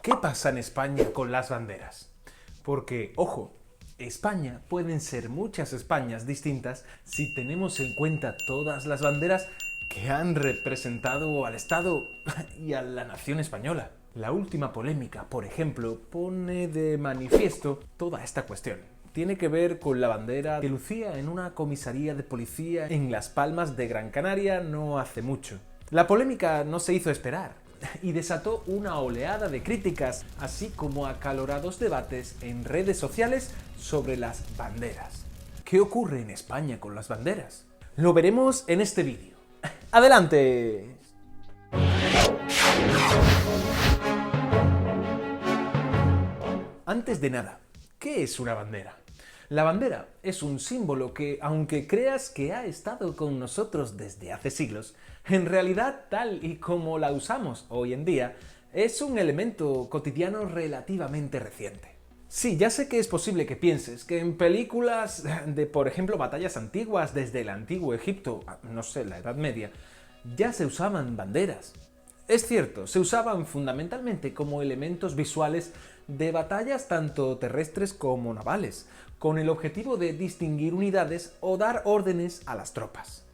¿Qué pasa en España con las banderas? Porque, ojo, España pueden ser muchas Españas distintas si tenemos en cuenta todas las banderas que han representado al Estado y a la nación española. La última polémica, por ejemplo, pone de manifiesto toda esta cuestión. Tiene que ver con la bandera que lucía en una comisaría de policía en Las Palmas de Gran Canaria no hace mucho. La polémica no se hizo esperar y desató una oleada de críticas, así como acalorados debates en redes sociales sobre las banderas. ¿Qué ocurre en España con las banderas? Lo veremos en este vídeo. ¡Adelante! Antes de nada, ¿qué es una bandera? La bandera es un símbolo que, aunque creas que ha estado con nosotros desde hace siglos, en realidad, tal y como la usamos hoy en día, es un elemento cotidiano relativamente reciente. Sí, ya sé que es posible que pienses que en películas de, por ejemplo, batallas antiguas desde el antiguo Egipto, no sé, la Edad Media, ya se usaban banderas. Es cierto, se usaban fundamentalmente como elementos visuales de batallas tanto terrestres como navales, con el objetivo de distinguir unidades o dar órdenes a las tropas.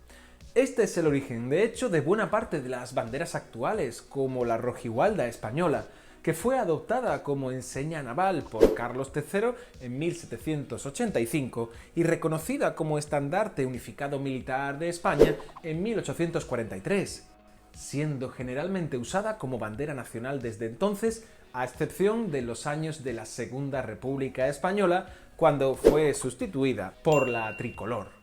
Este es el origen, de hecho, de buena parte de las banderas actuales, como la rojigualda española, que fue adoptada como enseña naval por Carlos III en 1785 y reconocida como estandarte unificado militar de España en 1843, siendo generalmente usada como bandera nacional desde entonces, a excepción de los años de la Segunda República Española, cuando fue sustituida por la tricolor.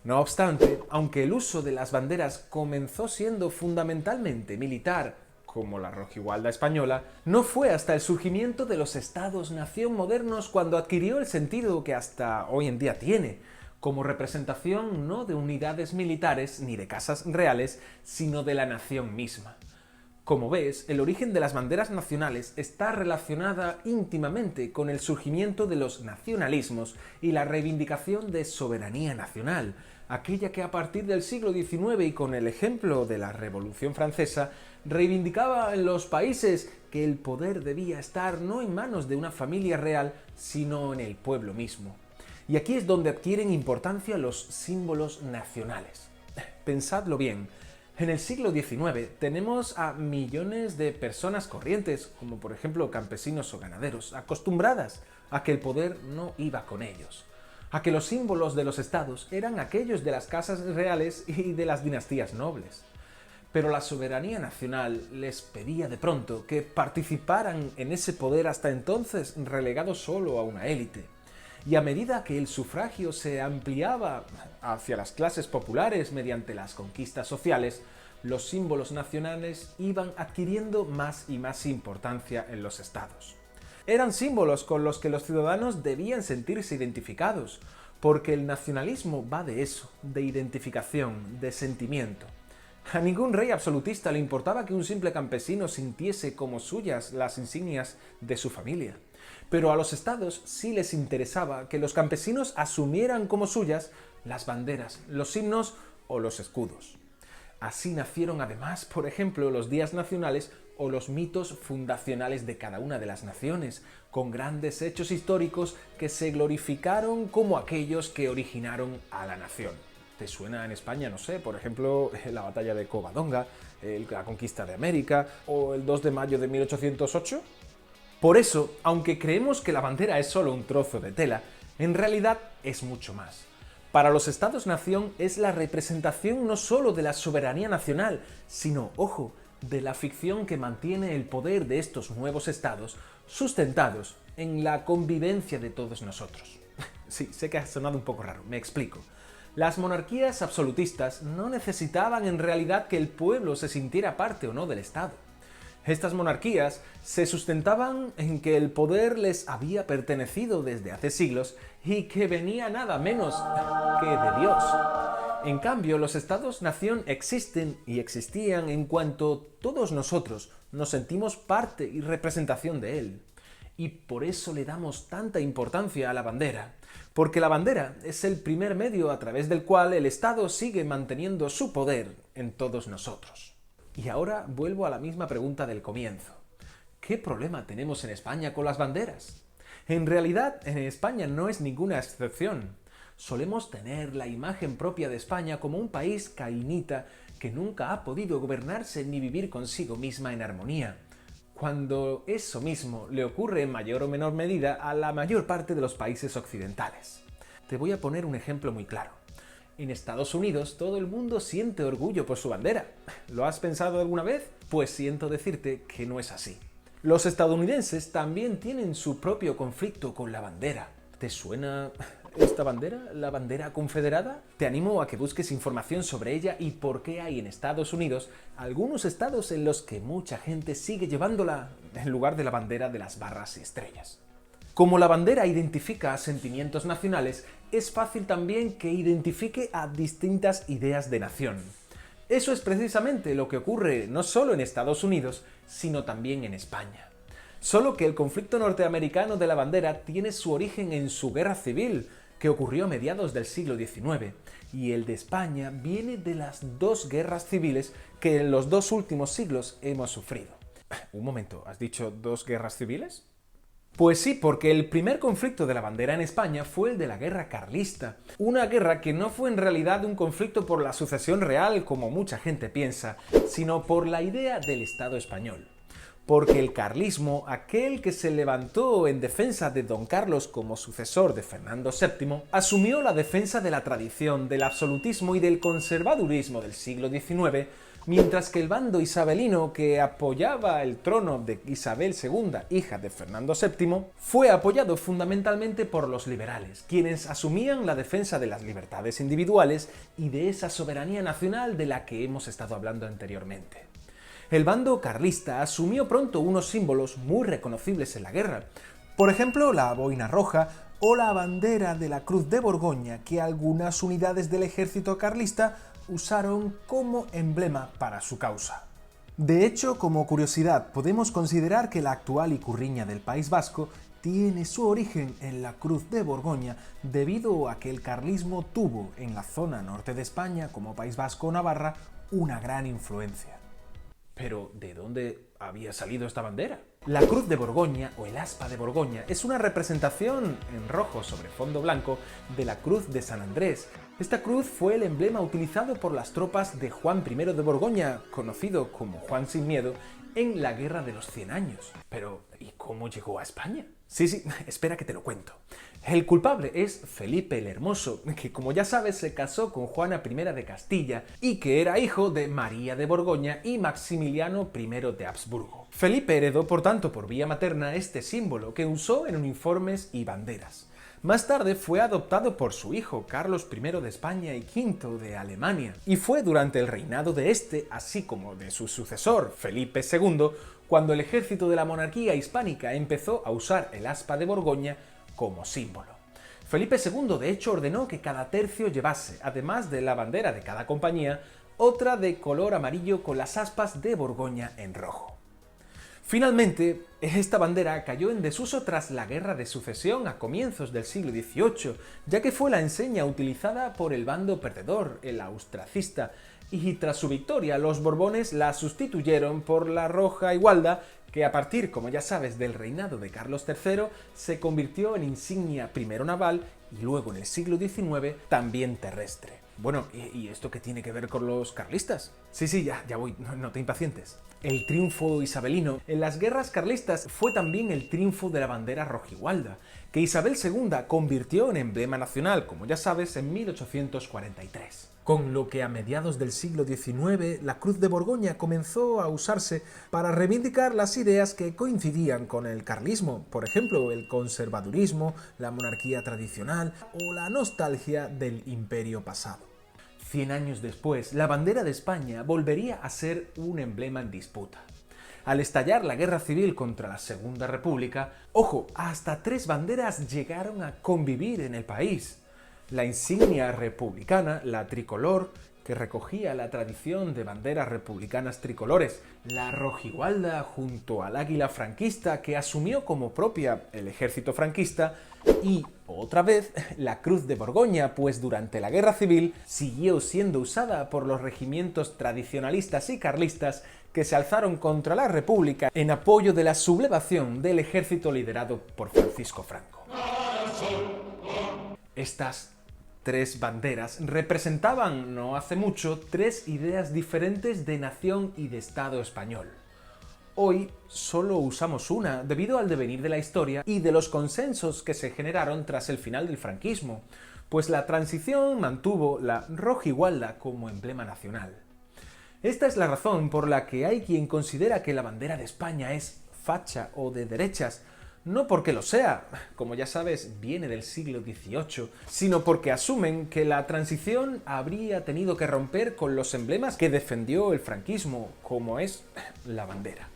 No obstante, aunque el uso de las banderas comenzó siendo fundamentalmente militar, como la rojigualda española, no fue hasta el surgimiento de los estados-nación modernos cuando adquirió el sentido que hasta hoy en día tiene, como representación no de unidades militares ni de casas reales, sino de la nación misma. Como ves, el origen de las banderas nacionales está relacionada íntimamente con el surgimiento de los nacionalismos y la reivindicación de soberanía nacional, aquella que a partir del siglo XIX y con el ejemplo de la Revolución Francesa, reivindicaba en los países que el poder debía estar no en manos de una familia real, sino en el pueblo mismo. Y aquí es donde adquieren importancia los símbolos nacionales. Pensadlo bien. En el siglo XIX tenemos a millones de personas corrientes, como por ejemplo campesinos o ganaderos, acostumbradas a que el poder no iba con ellos, a que los símbolos de los estados eran aquellos de las casas reales y de las dinastías nobles. Pero la soberanía nacional les pedía de pronto que participaran en ese poder hasta entonces relegado solo a una élite. Y a medida que el sufragio se ampliaba hacia las clases populares mediante las conquistas sociales, los símbolos nacionales iban adquiriendo más y más importancia en los estados. Eran símbolos con los que los ciudadanos debían sentirse identificados, porque el nacionalismo va de eso, de identificación, de sentimiento. A ningún rey absolutista le importaba que un simple campesino sintiese como suyas las insignias de su familia. Pero a los estados sí les interesaba que los campesinos asumieran como suyas las banderas, los himnos o los escudos. Así nacieron además, por ejemplo, los días nacionales o los mitos fundacionales de cada una de las naciones, con grandes hechos históricos que se glorificaron como aquellos que originaron a la nación. ¿Te suena en España, no sé, por ejemplo, la batalla de Covadonga, la conquista de América o el 2 de mayo de 1808? Por eso, aunque creemos que la bandera es solo un trozo de tela, en realidad es mucho más. Para los estados-nación es la representación no solo de la soberanía nacional, sino, ojo, de la ficción que mantiene el poder de estos nuevos estados, sustentados en la convivencia de todos nosotros. Sí, sé que ha sonado un poco raro, me explico. Las monarquías absolutistas no necesitaban en realidad que el pueblo se sintiera parte o no del Estado. Estas monarquías se sustentaban en que el poder les había pertenecido desde hace siglos y que venía nada menos que de Dios. En cambio, los estados-nación existen y existían en cuanto todos nosotros nos sentimos parte y representación de él. Y por eso le damos tanta importancia a la bandera, porque la bandera es el primer medio a través del cual el Estado sigue manteniendo su poder en todos nosotros. Y ahora vuelvo a la misma pregunta del comienzo. ¿Qué problema tenemos en España con las banderas? En realidad, en España no es ninguna excepción. Solemos tener la imagen propia de España como un país cainita que nunca ha podido gobernarse ni vivir consigo misma en armonía, cuando eso mismo le ocurre en mayor o menor medida a la mayor parte de los países occidentales. Te voy a poner un ejemplo muy claro. En Estados Unidos todo el mundo siente orgullo por su bandera. ¿Lo has pensado alguna vez? Pues siento decirte que no es así. Los estadounidenses también tienen su propio conflicto con la bandera. ¿Te suena esta bandera? ¿La bandera confederada? Te animo a que busques información sobre ella y por qué hay en Estados Unidos algunos estados en los que mucha gente sigue llevándola en lugar de la bandera de las barras y estrellas. Como la bandera identifica sentimientos nacionales, es fácil también que identifique a distintas ideas de nación. Eso es precisamente lo que ocurre no solo en Estados Unidos, sino también en España. Solo que el conflicto norteamericano de la bandera tiene su origen en su guerra civil, que ocurrió a mediados del siglo XIX, y el de España viene de las dos guerras civiles que en los dos últimos siglos hemos sufrido. Un momento, ¿has dicho dos guerras civiles? Pues sí, porque el primer conflicto de la bandera en España fue el de la Guerra Carlista, una guerra que no fue en realidad un conflicto por la sucesión real como mucha gente piensa, sino por la idea del Estado español. Porque el carlismo, aquel que se levantó en defensa de Don Carlos como sucesor de Fernando VII, asumió la defensa de la tradición, del absolutismo y del conservadurismo del siglo XIX, mientras que el bando isabelino que apoyaba el trono de Isabel II, hija de Fernando VII, fue apoyado fundamentalmente por los liberales, quienes asumían la defensa de las libertades individuales y de esa soberanía nacional de la que hemos estado hablando anteriormente. El bando carlista asumió pronto unos símbolos muy reconocibles en la guerra, por ejemplo la boina roja o la bandera de la Cruz de Borgoña que algunas unidades del ejército carlista usaron como emblema para su causa. De hecho, como curiosidad, podemos considerar que la actual Ikurriña del País Vasco tiene su origen en la Cruz de Borgoña debido a que el carlismo tuvo en la zona norte de España, como País Vasco o Navarra, una gran influencia. Pero, ¿de dónde había salido esta bandera? La Cruz de Borgoña o el Aspa de Borgoña es una representación en rojo sobre fondo blanco de la Cruz de San Andrés. Esta cruz fue el emblema utilizado por las tropas de Juan I de Borgoña, conocido como Juan sin Miedo, en la Guerra de los 100 años. Pero, ¿y cómo llegó a España? Sí, espera que te lo cuento. El culpable es Felipe el Hermoso, que como ya sabes se casó con Juana I de Castilla y que era hijo de María de Borgoña y Maximiliano I de Habsburgo. Felipe heredó por tanto por vía materna este símbolo que usó en uniformes y banderas. Más tarde fue adoptado por su hijo, Carlos I de España y V de Alemania, y fue durante el reinado de este, así como de su sucesor, Felipe II, cuando el ejército de la monarquía hispánica empezó a usar el aspa de Borgoña como símbolo. Felipe II de hecho ordenó que cada tercio llevase, además de la bandera de cada compañía, otra de color amarillo con las aspas de Borgoña en rojo. Finalmente, esta bandera cayó en desuso tras la Guerra de Sucesión a comienzos del siglo XVIII, ya que fue la enseña utilizada por el bando perdedor, el austracista, y tras su victoria los Borbones la sustituyeron por la roja igualda, que a partir, como ya sabes, del reinado de Carlos III, se convirtió en insignia primero naval y luego en el siglo XIX también terrestre. Bueno, ¿y esto qué tiene que ver con los carlistas? Sí, ya voy, no te impacientes. El triunfo isabelino en las guerras carlistas fue también el triunfo de la bandera rojigualda, que Isabel II convirtió en emblema nacional, como ya sabes, en 1843. Con lo que a mediados del siglo XIX la Cruz de Borgoña comenzó a usarse para reivindicar las ideas que coincidían con el carlismo, por ejemplo, el conservadurismo, la monarquía tradicional o la nostalgia del imperio pasado. 100 años después, la bandera de España volvería a ser un emblema en disputa. Al estallar la guerra civil contra la Segunda República, ojo, hasta 3 banderas llegaron a convivir en el país. La insignia republicana, la tricolor, que recogía la tradición de banderas republicanas tricolores, la rojigualda junto al águila franquista que asumió como propia el ejército franquista y, otra vez, la cruz de Borgoña, pues durante la Guerra Civil siguió siendo usada por los regimientos tradicionalistas y carlistas que se alzaron contra la República en apoyo de la sublevación del ejército liderado por Francisco Franco. Estas tres banderas representaban, no hace mucho, tres ideas diferentes de nación y de Estado español. Hoy solo usamos una debido al devenir de la historia y de los consensos que se generaron tras el final del franquismo, pues la transición mantuvo la rojigualda como emblema nacional. Esta es la razón por la que hay quien considera que la bandera de España es facha o de derechas, no porque lo sea, como ya sabes, viene del siglo XVIII, sino porque asumen que la transición habría tenido que romper con los emblemas que defendió el franquismo, como es la bandera.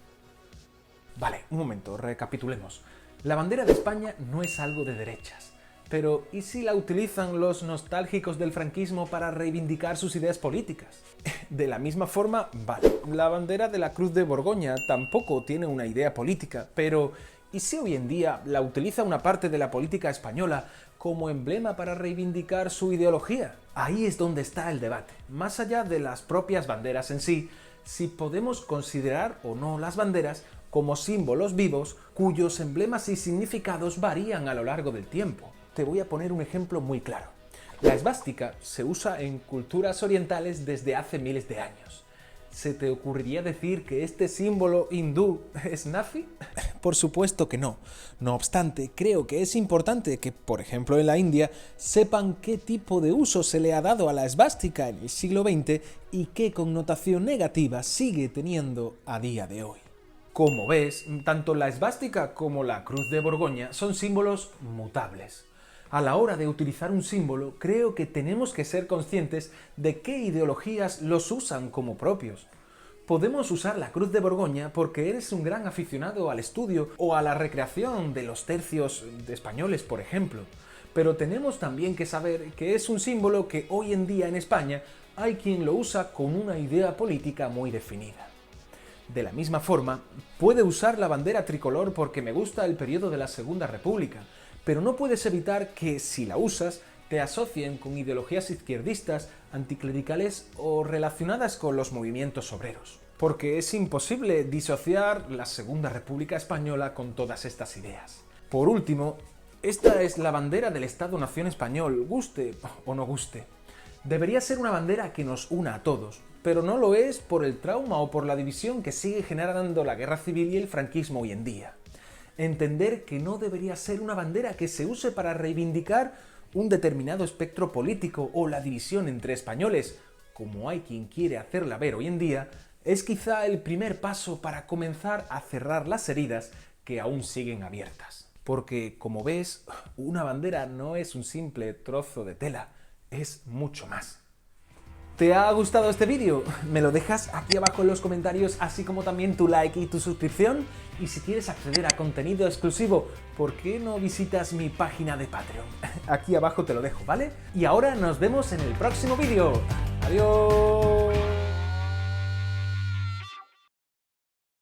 Vale, un momento, recapitulemos. La bandera de España no es algo de derechas, pero ¿y si la utilizan los nostálgicos del franquismo para reivindicar sus ideas políticas? De la misma forma, vale, la bandera de la Cruz de Borgoña tampoco tiene una idea política, pero ¿y si hoy en día la utiliza una parte de la política española como emblema para reivindicar su ideología? Ahí es donde está el debate. Más allá de las propias banderas en sí, si podemos considerar o no las banderas como símbolos vivos cuyos emblemas y significados varían a lo largo del tiempo. Te voy a poner un ejemplo muy claro. La esvástica se usa en culturas orientales desde hace miles de años. ¿Se te ocurriría decir que este símbolo hindú es nazi? Por supuesto que no. No obstante, creo que es importante que, por ejemplo en la India, sepan qué tipo de uso se le ha dado a la esvástica en el siglo XX y qué connotación negativa sigue teniendo a día de hoy. Como ves, tanto la esvástica como la Cruz de Borgoña son símbolos mutables. A la hora de utilizar un símbolo, creo que tenemos que ser conscientes de qué ideologías los usan como propios. Podemos usar la Cruz de Borgoña porque eres un gran aficionado al estudio o a la recreación de los tercios españoles, por ejemplo. Pero tenemos también que saber que es un símbolo que hoy en día en España hay quien lo usa con una idea política muy definida. De la misma forma, puede usar la bandera tricolor porque me gusta el periodo de la Segunda República, pero no puedes evitar que, si la usas, te asocien con ideologías izquierdistas, anticlericales o relacionadas con los movimientos obreros. Porque es imposible disociar la Segunda República Española con todas estas ideas. Por último, esta es la bandera del Estado-Nación español, guste o no guste. Debería ser una bandera que nos una a todos, pero no lo es por el trauma o por la división que sigue generando la Guerra Civil y el franquismo hoy en día. Entender que no debería ser una bandera que se use para reivindicar un determinado espectro político o la división entre españoles, como hay quien quiere hacerla ver hoy en día, es quizá el primer paso para comenzar a cerrar las heridas que aún siguen abiertas. Porque, como ves, una bandera no es un simple trozo de tela, es mucho más. ¿Te ha gustado este vídeo? Me lo dejas aquí abajo en los comentarios, así como también tu like y tu suscripción. Y si quieres acceder a contenido exclusivo, ¿por qué no visitas mi página de Patreon? Aquí abajo te lo dejo, ¿vale? Y ahora nos vemos en el próximo vídeo. ¡Adiós!